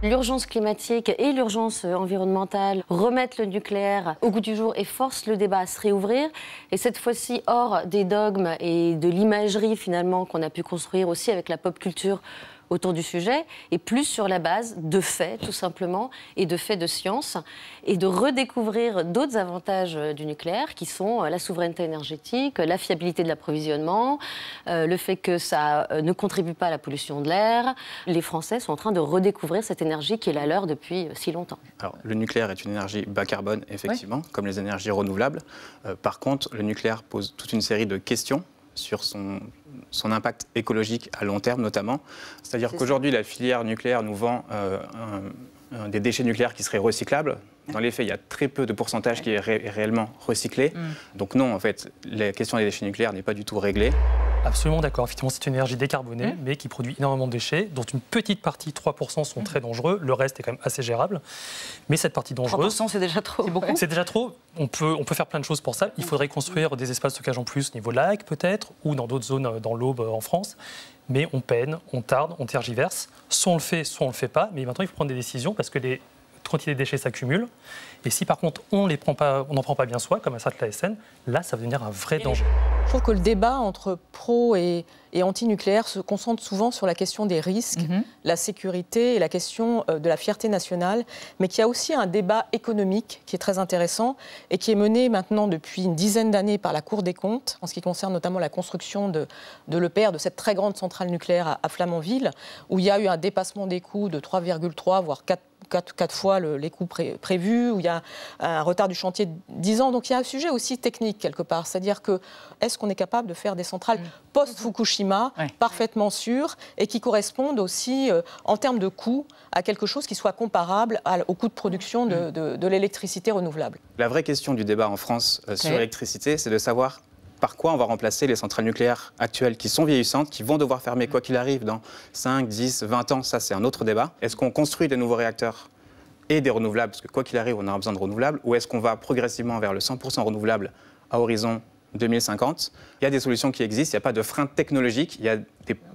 L'urgence climatique et l'urgence environnementale remettent le nucléaire au goût du jour et forcent le débat à se réouvrir. Et cette fois-ci, hors des dogmes et de l'imagerie finalement qu'on a pu construire aussi avec la pop culture autour du sujet, et plus sur la base de faits, tout simplement, et de faits de science, et de redécouvrir d'autres avantages du nucléaire, qui sont la souveraineté énergétique, la fiabilité de l'approvisionnement, le fait que ça ne contribue pas à la pollution de l'air. Les Français sont en train de redécouvrir cette énergie qui est la leur depuis si longtemps. Alors, le nucléaire est une énergie bas carbone, effectivement, comme les énergies renouvelables. Par contre, le nucléaire pose toute une série de questions sur son impact écologique à long terme notamment. C'est-à-dire qu'aujourd'hui, la filière nucléaire nous vend des déchets nucléaires qui seraient recyclables. Dans les faits, il y a très peu de pourcentage qui est réellement recyclé. Donc non, en fait, la question des déchets nucléaires n'est pas du tout réglée. Absolument d'accord. Effectivement, c'est une énergie décarbonée, mais qui produit énormément de déchets, dont une petite partie, 3%, sont très dangereux. Le reste est quand même assez gérable. Mais cette partie dangereuse... 3%, c'est déjà trop. C'est déjà trop. On peut faire plein de choses pour ça. Il faudrait construire des espaces de stockage en plus au niveau de la Hague, peut-être, ou dans d'autres zones dans l'Aube en France. Mais on peine, on tarde, on tergiverse. Soit on le fait, soit on ne le fait pas. Mais maintenant, il faut prendre des décisions parce que les quantités de déchets s'accumulent. Et si par contre on n'en prend pas bien soin, comme à Sainte-la-SN, là ça va devenir un vrai danger. Je trouve que le débat entre pro et anti-nucléaire se concentre souvent sur la question des risques, la sécurité et la question de la fierté nationale, mais qu'il y a aussi un débat économique qui est très intéressant et qui est mené maintenant depuis une dizaine d'années par la Cour des comptes, en ce qui concerne notamment la construction de l'EPR, de cette très grande centrale nucléaire à Flamanville, où il y a eu un dépassement des coûts de 3,3 voire 4 fois les coûts prévus, où il y a un retard du chantier de 10 ans. Donc il y a un sujet aussi technique quelque part, c'est-à-dire que est-ce qu'on est capable de faire des centrales post-Fukushima parfaitement sûres et qui correspondent aussi en termes de coûts à quelque chose qui soit comparable au coût de production de l'électricité renouvelable. La vraie question du débat en France sur l'électricité, c'est de savoir par quoi on va remplacer les centrales nucléaires actuelles qui sont vieillissantes, qui vont devoir fermer quoi qu'il arrive dans 5, 10, 20 ans. Ça, c'est un autre débat. Est-ce qu'on construit des nouveaux réacteurs et des renouvelables, parce que quoi qu'il arrive, on aura besoin de renouvelables, ou est-ce qu'on va progressivement vers le 100% renouvelable à horizon 2050 ? Il y a des solutions qui existent, il n'y a pas de frein technologique, il y a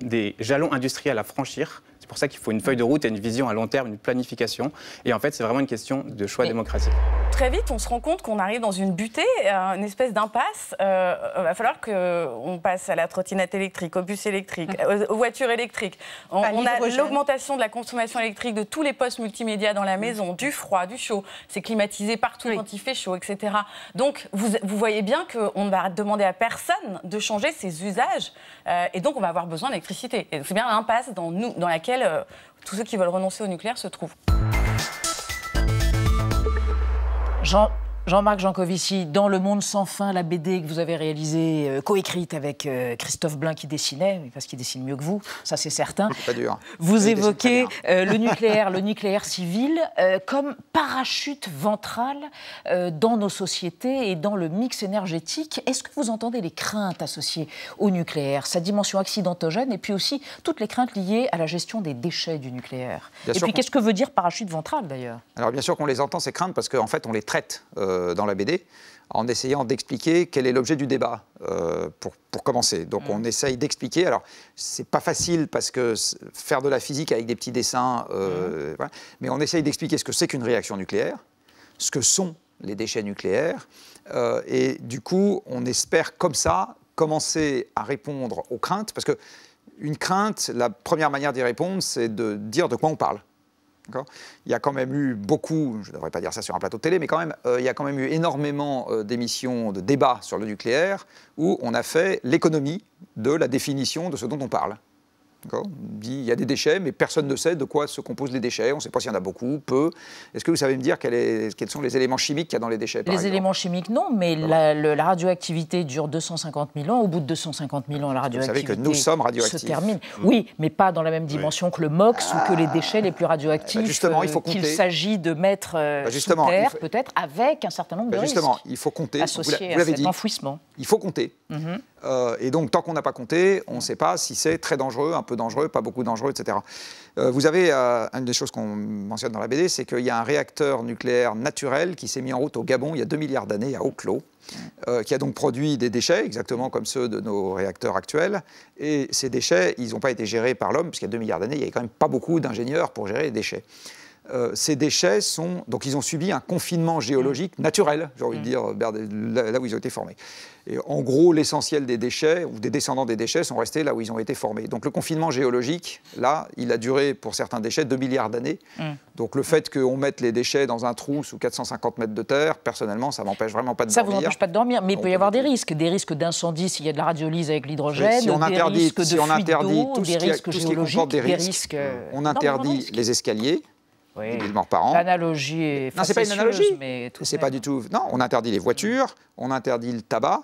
des jalons industriels à franchir. C'est pour ça qu'il faut une feuille de route et une vision à long terme, une planification. Et en fait, c'est vraiment une question de choix démocratique. Très vite, on se rend compte qu'on arrive dans une butée, une espèce d'impasse. Il va falloir qu'on passe à la trottinette électrique, au bus électrique, aux voitures électriques. On a l'augmentation de la consommation électrique de tous les postes multimédia dans la maison, du froid, du chaud. C'est climatisé partout quand il fait chaud, etc. Donc, vous voyez bien qu'on ne va demander à personne de changer ses usages. Et donc, on va avoir besoin d'électricité. C'est bien l'impasse dans laquelle tous ceux qui veulent renoncer au nucléaire se trouvent. Jean, Jean-Marc Jancovici, dans Le Monde sans fin, la BD que vous avez réalisée, coécrite avec Christophe Blain qui dessinait, parce qu'il dessine mieux que vous, ça c'est certain. C'est pas dur. Vous évoquez le nucléaire civil comme parachute ventral dans nos sociétés et dans le mix énergétique. Est-ce que vous entendez les craintes associées au nucléaire, sa dimension accidentogène et puis aussi toutes les craintes liées à la gestion des déchets du nucléaire? Et puis qu'est-ce que veut dire parachute ventral d'ailleurs? Alors bien sûr qu'on les entend ces craintes parce qu'en fait on les traite dans la BD en essayant d'expliquer quel est l'objet du débat pour commencer. Donc on essaye d'expliquer. Alors c'est pas facile parce que faire de la physique avec des petits dessins, voilà. Mais on essaye d'expliquer ce que c'est qu'une réaction nucléaire, ce que sont les déchets nucléaires, et du coup on espère comme ça commencer à répondre aux craintes, parce que une crainte, la première manière d'y répondre, c'est de dire de quoi on parle. Il y a quand même eu beaucoup, je ne devrais pas dire ça sur un plateau de télé, mais quand même, il y a quand même eu énormément d'émissions, de débats sur le nucléaire où on a fait l'économie de la définition de ce dont on parle. On dit il y a des déchets, mais personne ne sait de quoi se composent les déchets. On ne sait pas s'il y en a beaucoup, peu. Est-ce que vous savez me dire quels sont les éléments chimiques qu'il y a dans les déchets, par exemple ? Éléments chimiques, non, mais la radioactivité dure 250 000 ans. Au bout de 250 000 ans, la radioactivité vous savez que nous sommes radioactifs. se termine. Oui, mais pas dans la même dimension que le MOX ou que les déchets les plus radioactifs justement, il faut compter. Qu'il s'agit de mettre sous terre, peut-être, avec un certain nombre de risques. Justement, il faut compter. Associés à cet enfouissement. Il faut compter. Et donc, tant qu'on n'a pas compté, on ne sait pas si c'est très dangereux, un peu dangereux, pas beaucoup dangereux, etc. Vous avez, une des choses qu'on mentionne dans la BD, c'est qu'il y a un réacteur nucléaire naturel qui s'est mis en route au Gabon il y a 2 milliards d'années, à Oklo, qui a donc produit des déchets, exactement comme ceux de nos réacteurs actuels. Et ces déchets, ils n'ont pas été gérés par l'homme, puisqu'il y a 2 milliards d'années, il n'y avait quand même pas beaucoup d'ingénieurs pour gérer les déchets. Ces déchets donc ils ont subi un confinement géologique naturel, j'ai envie de dire, là où ils ont été formés. Et en gros, l'essentiel des déchets, ou des descendants des déchets, sont restés là où ils ont été formés. Donc le confinement géologique, là, il a duré pour certains déchets 2 milliards d'années. Donc le fait qu'on mette les déchets dans un trou sous 450 mètres de terre, personnellement, ça m'empêche vraiment pas de dormir. Ça vous empêche pas de dormir, mais il peut y avoir des risques d'incendie s'il y a de la radiolyse avec l'hydrogène, des risques de fuite d'eau, des risques géologiques, des risques... On interdit les escaliers. Oui. 1000 morts par an. L'analogie est non, c'est pas une analogie. Mais c'est pas du tout. Non, on interdit les voitures, on interdit le tabac,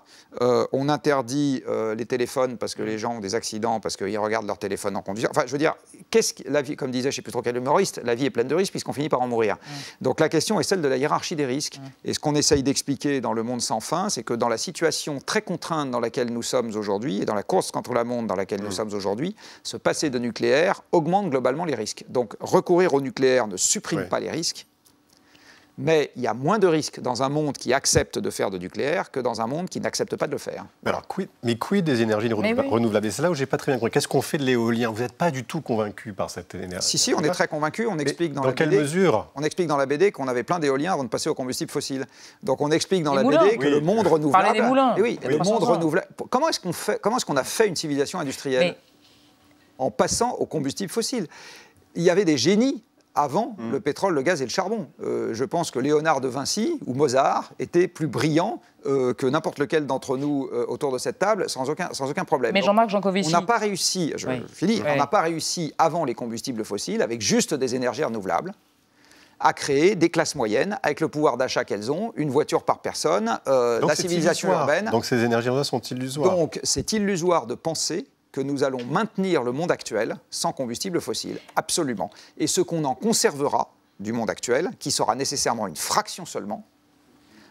on interdit les téléphones parce que les gens ont des accidents parce qu'ils regardent leur téléphone en conduisant. Enfin, je veux dire, la vie, comme disait, je ne sais plus trop quel humoriste, la vie est pleine de risques puisqu'on finit par en mourir. Donc la question est celle de la hiérarchie des risques. Et ce qu'on essaye d'expliquer dans Le Monde sans fin, c'est que dans la situation très contrainte dans laquelle nous sommes aujourd'hui et dans la course contre la montre dans laquelle nous sommes aujourd'hui, se passer de nucléaire augmente globalement les risques. Donc recourir au nucléaire ne supprime pas les risques, mais il y a moins de risques dans un monde qui accepte de faire de nucléaire que dans un monde qui n'accepte pas de le faire. Alors, quid des énergies renouvelables? Et c'est là où je n'ai pas très bien compris. Qu'est-ce qu'on fait de l'éolien? Vous n'êtes pas du tout convaincu par cette énergie? Si, on est très convaincu. On explique dans quelle mesure? On explique dans la BD qu'on avait plein d'éoliens avant de passer aux combustibles fossiles. Donc on explique dans la BD que le monde renouvelable... Parlez des moulins. Le monde renouvelable... Comment est-ce qu'on a fait une civilisation industrielle en passant aux combustibles fossiles? Il y avait des génies avant le pétrole, le gaz et le charbon. Je pense que Léonard de Vinci ou Mozart étaient plus brillants que n'importe lequel d'entre nous autour de cette table, sans aucun problème. Mais Jean-Marc Jancovici... On n'a pas réussi, on n'a pas réussi avant les combustibles fossiles, avec juste des énergies renouvelables, à créer des classes moyennes, avec le pouvoir d'achat qu'elles ont, une voiture par personne, la civilisation urbaine. Donc ces énergies renouvelables sont illusoires. Donc c'est illusoire de penser que nous allons maintenir le monde actuel sans combustible fossile, absolument. Et ce qu'on en conservera du monde actuel, qui sera nécessairement une fraction seulement,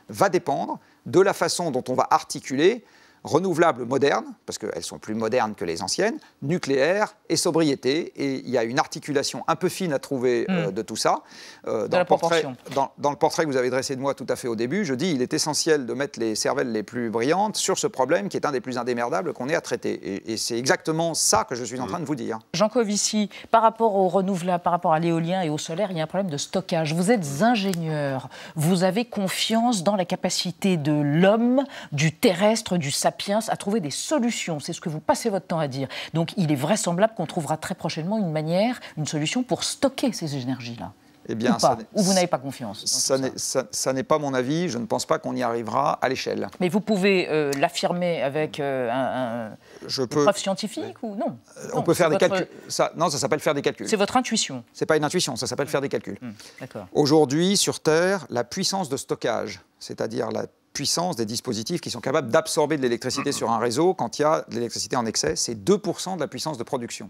va dépendre de la façon dont on va articuler renouvelables modernes, parce qu'elles sont plus modernes que les anciennes, nucléaire et sobriété. Et il y a une articulation un peu fine à trouver de tout ça. Dans le portrait que vous avez dressé de moi tout à fait au début, je dis qu'il est essentiel de mettre les cervelles les plus brillantes sur ce problème qui est un des plus indémerdables qu'on ait à traiter. Et c'est exactement ça que je suis en train de vous dire. Jancovici, par rapport aux renouvelables, par rapport à l'éolien et au solaire, il y a un problème de stockage. Vous êtes ingénieur, vous avez confiance dans la capacité de l'homme, du terrestre, du sapiens, à trouver des solutions. C'est ce que vous passez votre temps à dire. Donc il est vraisemblable qu'on trouvera très prochainement une solution pour stocker ces énergies-là. Eh bien, ou vous n'avez pas confiance? Ça n'est pas mon avis. Je ne pense pas qu'on y arrivera à l'échelle. Mais vous pouvez l'affirmer avec une preuve scientifique ou non? On peut faire des calculs. Non, ça s'appelle faire des calculs. C'est votre intuition? C'est pas une intuition, ça s'appelle faire des calculs. D'accord. Aujourd'hui, sur Terre, la puissance de stockage, c'est-à-dire la puissance des dispositifs qui sont capables d'absorber de l'électricité sur un réseau, quand il y a de l'électricité en excès, c'est 2% de la puissance de production.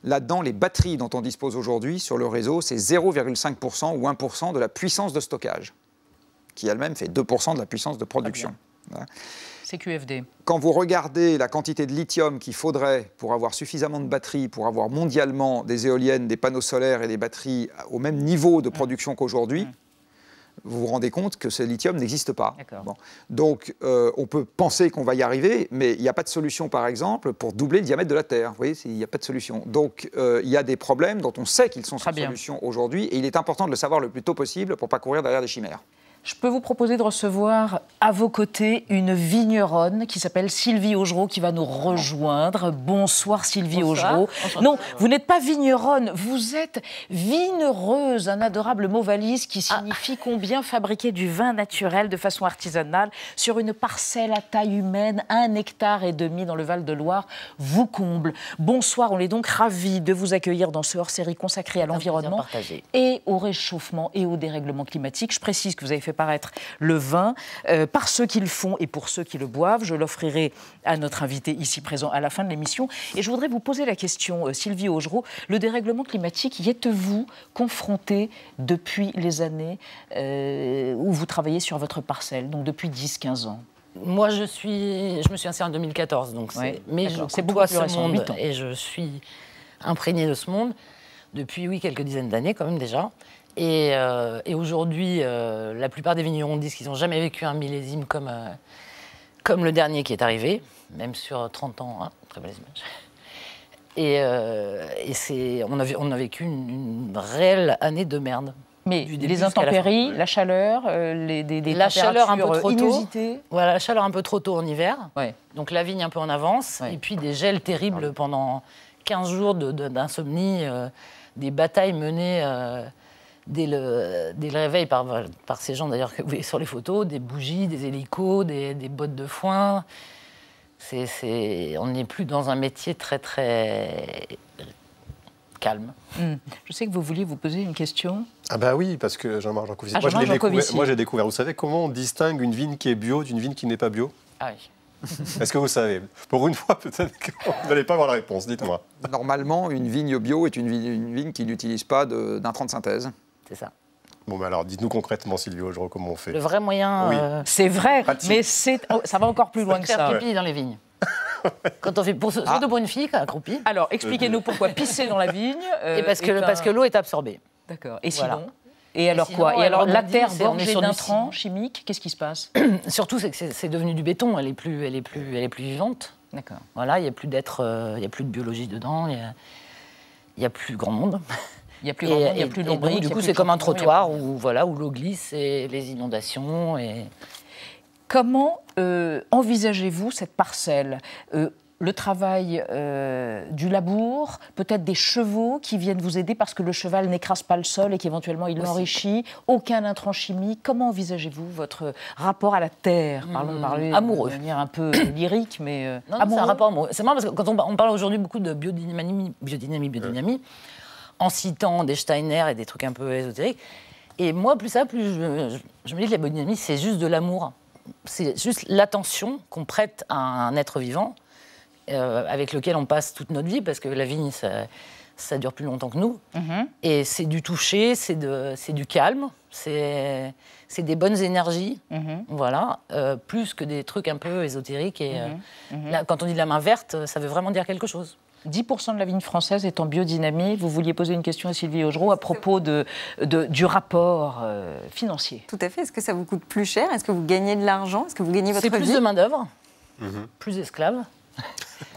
Là-dedans, les batteries dont on dispose aujourd'hui sur le réseau, c'est 0,5% ou 1% de la puissance de stockage, qui elle-même fait 2% de la puissance de production. Voilà. C'est QFD. Quand vous regardez la quantité de lithium qu'il faudrait pour avoir suffisamment de batteries, pour avoir mondialement des éoliennes, des panneaux solaires et des batteries au même niveau de production qu'aujourd'hui, vous vous rendez compte que ce lithium n'existe pas. Bon. Donc, on peut penser qu'on va y arriver, mais il n'y a pas de solution, par exemple, pour doubler le diamètre de la Terre. Vous voyez, il n'y a pas de solution. Donc, il y a des problèmes dont on sait qu'ils sont sans solution aujourd'hui, et il est important de le savoir le plus tôt possible pour ne pas courir derrière des chimères. Je peux vous proposer de recevoir à vos côtés une vigneronne qui s'appelle Sylvie Augereau qui va nous rejoindre. Bonsoir Sylvie Augereau. Non, vous n'êtes pas vigneronne, vous êtes vignereuse, un adorable mot valise qui signifie combien fabriquer du vin naturel de façon artisanale sur une parcelle à taille humaine, 1,5 hectare dans le Val-de-Loire, vous comble. Bonsoir, on est donc ravis de vous accueillir dans ce hors-série consacré à l'environnement et au réchauffement et au dérèglement climatique. Je précise que vous avez fait paraître le vin par ceux qui le font et pour ceux qui le boivent. Je l'offrirai à notre invité ici présent à la fin de l'émission. Et je voudrais vous poser la question, Sylvie Augereau, le dérèglement climatique, y êtes-vous confrontée depuis les années où vous travaillez sur votre parcelle, donc depuis 10-15 ans? Moi, je me suis inscrite en 2014, donc mais c'est beaucoup plus récent, 8 ans. Et je suis imprégnée de ce monde depuis, quelques dizaines d'années quand même déjà. Et aujourd'hui, la plupart des vignerons disent qu'ils n'ont jamais vécu un millésime comme le dernier qui est arrivé, même sur 30 ans, très belles images. Et on a vécu une réelle année de merde. Mais les intempéries, la chaleur, la chaleur un peu trop inusitées. Voilà, la chaleur un peu trop tôt en hiver, donc la vigne un peu en avance, et puis des gels terribles pendant 15 jours d'insomnie, des batailles menées... Dès le réveil par ces gens d'ailleurs que vous voyez sur les photos, des bougies, des hélicos, des bottes de foin. On n'est plus dans un métier très très calme. Je sais que vous vouliez vous poser une question. Ah bah oui, parce que Jean-Marc Jancovici, moi j'ai découvert, vous savez comment on distingue une vigne qui est bio d'une vigne qui n'est pas bio? Ah oui. Est-ce que vous savez? Pour une fois, peut-être que vous n'allez pas avoir la réponse, dites-moi. Normalement, une vigne bio est une vigne qui n'utilise pas d'intrants de synthèse. C'est ça. Bon, mais alors, dites-nous concrètement, Sylvie Augereau, comment on fait? Le vrai moyen... C'est vrai, mais ça va encore plus loin que ça. Faire pipi dans les vignes. Quand on fait, surtout pour une fille qui a accroupi. Alors, expliquez-nous pourquoi pisser dans la vigne... Et parce que l'eau est absorbée. D'accord. Et sinon Et alors quoi? Et alors la terre gorgée d'intrants chimiques, qu'est-ce qui se passe? Surtout, c'est que c'est devenu du béton. Elle est plus vivante. D'accord. Voilà, il n'y a plus d'être, il y a plus de biologie dedans. Il y a plus grand monde. Il n'y a plus grand monde, il n'y a plus de lombriques. Du coup, c'est comme un trottoir où l'eau glisse et les inondations. Comment envisagez-vous cette parcelle? Le travail du labour, peut-être des chevaux qui viennent vous aider parce que le cheval n'écrase pas le sol et qu'éventuellement il l'enrichit, aucun intrant chimique. Comment envisagez-vous votre rapport à la terre? Amoureux. De manière un peu lyrique, mais amoureux. C'est un rapport amoureux. C'est marrant parce que quand on parle aujourd'hui beaucoup de biodynamie, en citant des Steiner et des trucs un peu ésotériques. Et moi, plus je me dis que la biodynamie, c'est juste de l'amour. C'est juste l'attention qu'on prête à un être vivant avec lequel on passe toute notre vie, parce que la vigne, ça dure plus longtemps que nous. Et c'est du toucher, c'est du calme, c'est des bonnes énergies, voilà, plus que des trucs un peu ésotériques. Et là, quand on dit de la main verte, ça veut vraiment dire quelque chose. 10% de la vigne française est en biodynamie. Vous vouliez poser une question à Sylvie Augereau à propos du rapport financier. Tout à fait. Est-ce que ça vous coûte plus cher? Est-ce que vous gagnez de l'argent? Est-ce que vous gagnez votre vie? C'est plus de main-d'œuvre, plus d'esclaves.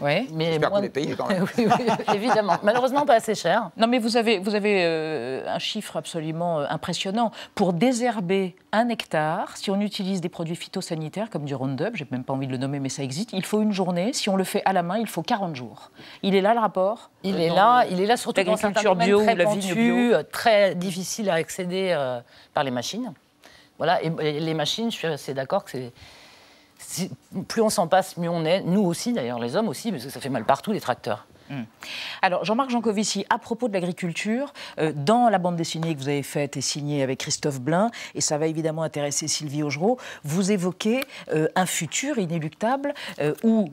Oui, mais moins... les pays quand même. Oui, évidemment. Malheureusement, pas assez cher. Non, mais vous avez un chiffre absolument impressionnant. Pour désherber 1 hectare, si on utilise des produits phytosanitaires comme du Roundup, j'ai même pas envie de le nommer, mais ça existe, il faut 1 journée. Si on le fait à la main, il faut 40 jours. Il est là le rapport? Il est là surtout dans certains domaines bio, très la vigne bio, très difficile à accéder par les machines. Voilà, et les machines, je suis assez d'accord que plus on s'en passe, mieux on est. Nous aussi, d'ailleurs, les hommes aussi, parce que ça fait mal partout, les tracteurs. Alors, Jean-Marc Jancovici, à propos de l'agriculture, dans la bande dessinée que vous avez faite et signée avec Christophe Blain, et ça va évidemment intéresser Sylvie Augereau, vous évoquez un futur inéluctable où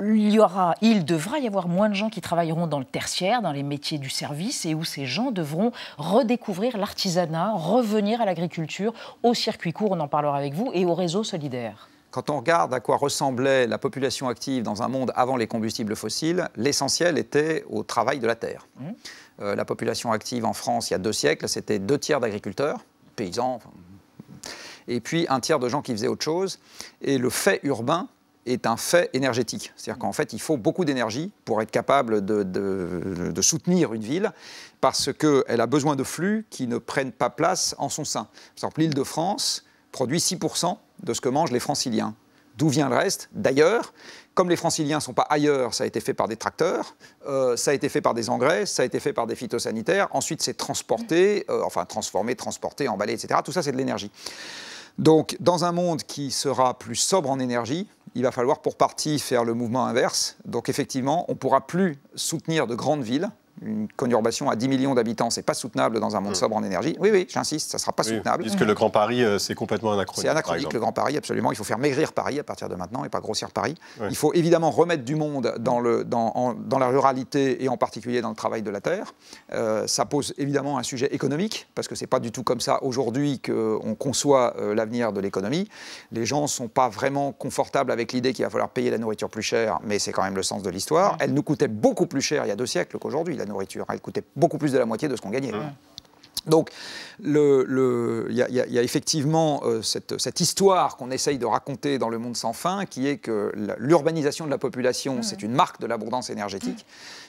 il devra y avoir moins de gens qui travailleront dans le tertiaire, dans les métiers du service, et où ces gens devront redécouvrir l'artisanat, revenir à l'agriculture, au circuit court, on en parlera avec vous, et au réseau solidaire. Quand on regarde à quoi ressemblait la population active dans un monde avant les combustibles fossiles, l'essentiel était au travail de la terre. La population active en France, il y a 2 siècles, c'était 2 tiers d'agriculteurs, paysans, et puis 1 tiers de gens qui faisaient autre chose. Et le fait urbain est un fait énergétique. C'est-à-dire qu'en fait, il faut beaucoup d'énergie pour être capable de soutenir une ville, parce qu'elle a besoin de flux qui ne prennent pas place en son sein. Par exemple, l'Île-de-France produit 6% de ce que mangent les Franciliens. D'où vient le reste? D'ailleurs, comme les Franciliens ne sont pas ailleurs, ça a été fait par des tracteurs, ça a été fait par des engrais, ça a été fait par des phytosanitaires, ensuite c'est transporté, transformé, transporté, emballé, etc. Tout ça, c'est de l'énergie. Donc, dans un monde qui sera plus sobre en énergie, il va falloir pour partie faire le mouvement inverse. Donc, effectivement, on ne pourra plus soutenir de grandes villes. Une conurbation à 10 millions d'habitants, c'est pas soutenable dans un monde sobre en énergie. Oui, j'insiste, ça ne sera pas soutenable. Puisque le Grand Paris, c'est complètement anachronique. C'est anachronique, le Grand Paris, absolument. Il faut faire maigrir Paris à partir de maintenant et pas grossir Paris. Il faut évidemment remettre du monde dans la ruralité et en particulier dans le travail de la terre. Ça pose évidemment un sujet économique, parce que c'est pas du tout comme ça aujourd'hui qu'on conçoit l'avenir de l'économie. Les gens ne sont pas vraiment confortables avec l'idée qu'il va falloir payer la nourriture plus cher, mais c'est quand même le sens de l'histoire. Elle nous coûtait beaucoup plus cher il y a 2 siècles qu'aujourd'hui, la nourriture. Elle coûtait beaucoup plus de la moitié de ce qu'on gagnait. Donc, il y a effectivement cette histoire qu'on essaye de raconter dans Le Monde sans fin, qui est que l'urbanisation de la population, c'est une marque de l'abondance énergétique,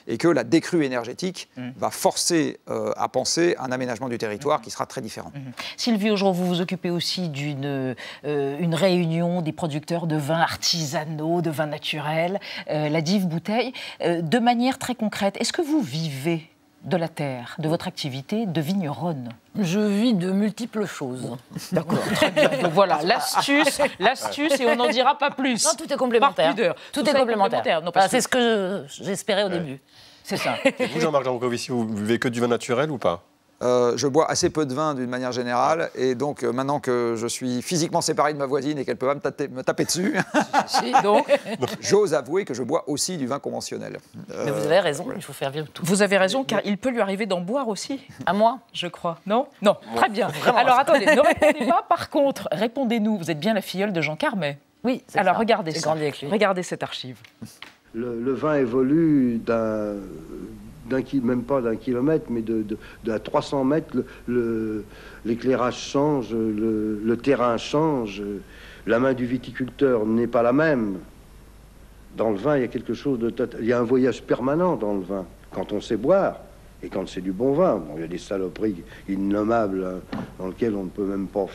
et que la décrue énergétique va forcer à penser un aménagement du territoire qui sera très différent. Sylvie Augereau, vous vous occupez aussi d'une réunion des producteurs de vins artisanaux, de vins naturels, la Dive Bouteille. De manière très concrète, est-ce que vous vivez de la terre, de votre activité de vigneronne? Je vis de multiples choses. D'accord, très bien. Donc voilà, l'astuce, et on n'en dira pas plus. Non, tout est complémentaire. Tout est complémentaire. C'est ce que j'espérais au début. C'est ça. Et vous, Jean-Marc Jancovici, vous buvez que du vin naturel ou pas? Je bois assez peu de vin d'une manière générale, et donc maintenant que je suis physiquement séparé de ma voisine et qu'elle peut pas me taper dessus, j'ose avouer que je bois aussi du vin conventionnel. Mais vous avez raison, il faut faire vivre tout. Vous avez raison, car il peut lui arriver d'en boire aussi. À moi, je crois. Non, très bien. Alors attendez, ne répondez pas. Par contre, répondez-nous. Vous êtes bien la filleule de Jean Carmet. Oui. Alors regardez ça. Regardez cette archive. Le vin évolue même pas d'un kilomètre, mais à 300 mètres, l'éclairage change, le terrain change, la main du viticulteur n'est pas la même. Dans le vin, il y a quelque chose de total. Il y a un voyage permanent dans le vin, quand on sait boire, et quand c'est du bon vin. Bon, il y a des saloperies innommables hein, dans lesquelles on ne peut même pas...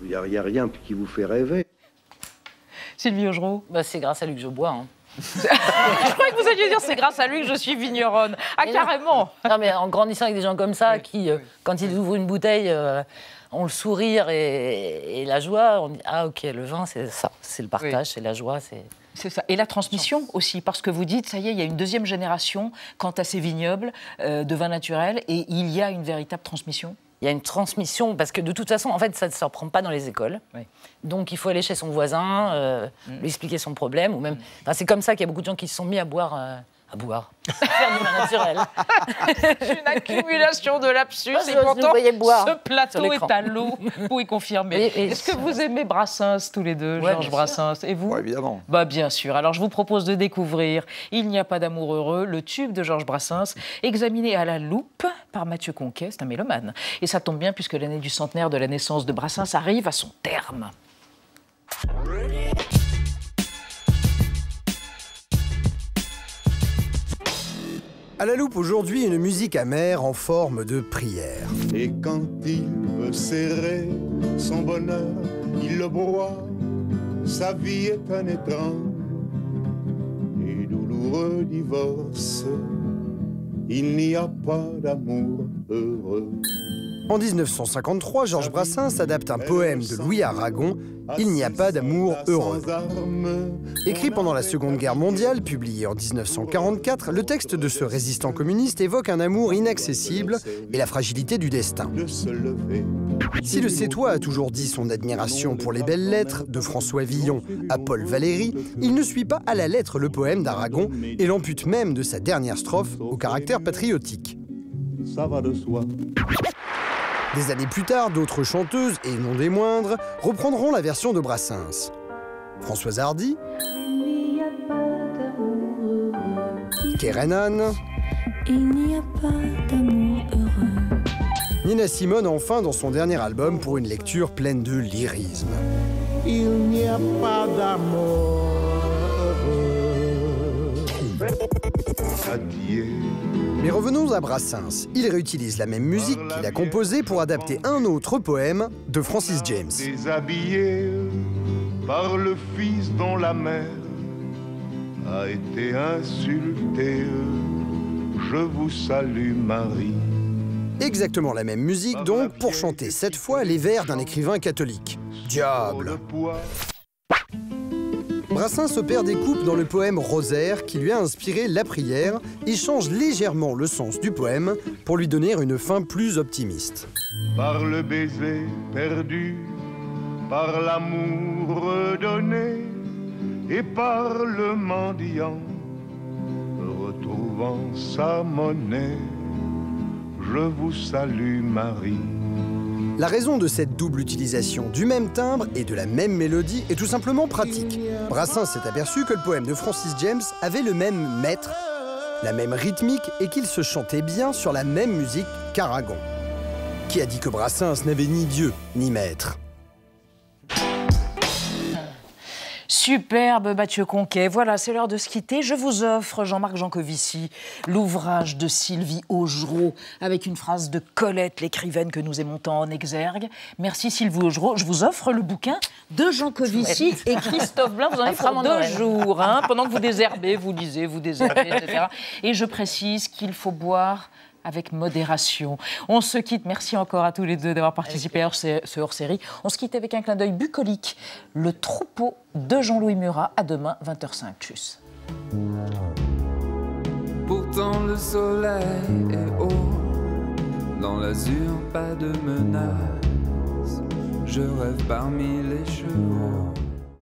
Il n'y a rien qui vous fait rêver. Sylvie Augereau, c'est grâce à lui que je bois. Je croyais que vous alliez dire c'est grâce à lui que je suis vigneronne. Ah, mais carrément. Non, mais en grandissant avec des gens comme ça, qui, quand ils ouvrent une bouteille, ont le sourire et la joie, on dit ah ok, le vin c'est ça, c'est le partage, c'est la joie, c'est ça. Et la transmission aussi, parce que vous dites, ça y est, il y a une 2e génération quant à ces vignobles de vin naturel, et il y a une véritable transmission. Il y a une transmission, parce que de toute façon, en fait, ça ne se reprend pas dans les écoles. Oui. Donc, il faut aller chez son voisin, lui expliquer son problème. Ou même, c'est comme ça qu'il y a beaucoup de gens qui se sont mis à boire. Faire du vin naturel. Une accumulation de lapsus. Et pourtant, ce plateau est à l'eau. Vous pouvez confirmer. Est-ce que vous aimez Brassens, tous les deux, Georges Brassens? Et vous? Oui, évidemment. Bien sûr. Alors, je vous propose de découvrir Il n'y a pas d'amour heureux, le tube de Georges Brassens, examiné à la loupe par Mathieu Conquet, c'est un mélomane. Et ça tombe bien, puisque l'année du centenaire de la naissance de Brassens arrive à son terme. À la loupe aujourd'hui, une musique amère en forme de prière. Et quand il veut serrer son bonheur, il le broie. Sa vie est un étrange et douloureux divorce. Il n'y a pas d'amour heureux. En 1953, Georges Brassens adapte un poème de Louis Aragon, « Il n'y a pas d'amour heureux ». Écrit pendant la Seconde Guerre mondiale, publié en 1944, le texte de ce résistant communiste évoque un amour inaccessible et la fragilité du destin. Si le Sétois a toujours dit son admiration pour les belles lettres, de François Villon à Paul Valéry, il ne suit pas à la lettre le poème d'Aragon et l'ampute même de sa dernière strophe au caractère patriotique. Ça va de soi. Des années plus tard, d'autres chanteuses, et non des moindres, reprendront la version de Brassens. Françoise Hardy, Kerenan, Nina Simone enfin dans son dernier album pour une lecture pleine de lyrisme. Il n'y a pas d'amour heureux. Mais revenons à Brassens. Il réutilise la même musique qu'il a composée pour adapter un autre poème de Francis James. Déshabillé par le fils dont la mère a été insultée. Je vous salue Marie. Exactement la même musique donc pour chanter cette fois les vers d'un écrivain catholique. Diable! Brassens opère des coupes dans le poème Rosaire qui lui a inspiré la prière et change légèrement le sens du poème pour lui donner une fin plus optimiste. Par le baiser perdu, par l'amour redonné et par le mendiant retrouvant sa monnaie, je vous salue Marie. La raison de cette double utilisation du même timbre et de la même mélodie est tout simplement pratique. Brassens s'est aperçu que le poème de Francis James avait le même maître, la même rythmique et qu'il se chantait bien sur la même musique qu'Aragon. Qui a dit que Brassens n'avait ni Dieu ni maître? Superbe Mathieu Conquet. Voilà, c'est l'heure de se quitter. Je vous offre, Jean-Marc Jancovici, l'ouvrage de Sylvie Augereau avec une phrase de Colette, l'écrivaine que nous aimons tant en exergue. Merci Sylvie Augereau. Je vous offre le bouquin de Jancovici et Christophe Blain. Vous en avez pour 2 jours. Hein, pendant que vous désherbez, vous lisez, vous désherbez, etc. Et je précise qu'il faut boire avec modération. On se quitte. Merci encore à tous les deux d'avoir participé à ce hors-série. On se quitte avec un clin d'œil bucolique. Le troupeau de Jean-Louis Murat. À demain, 20h05. Tchuss. Pourtant le soleil est haut, dans l'azur pas de menace. Je rêve parmi les chevaux.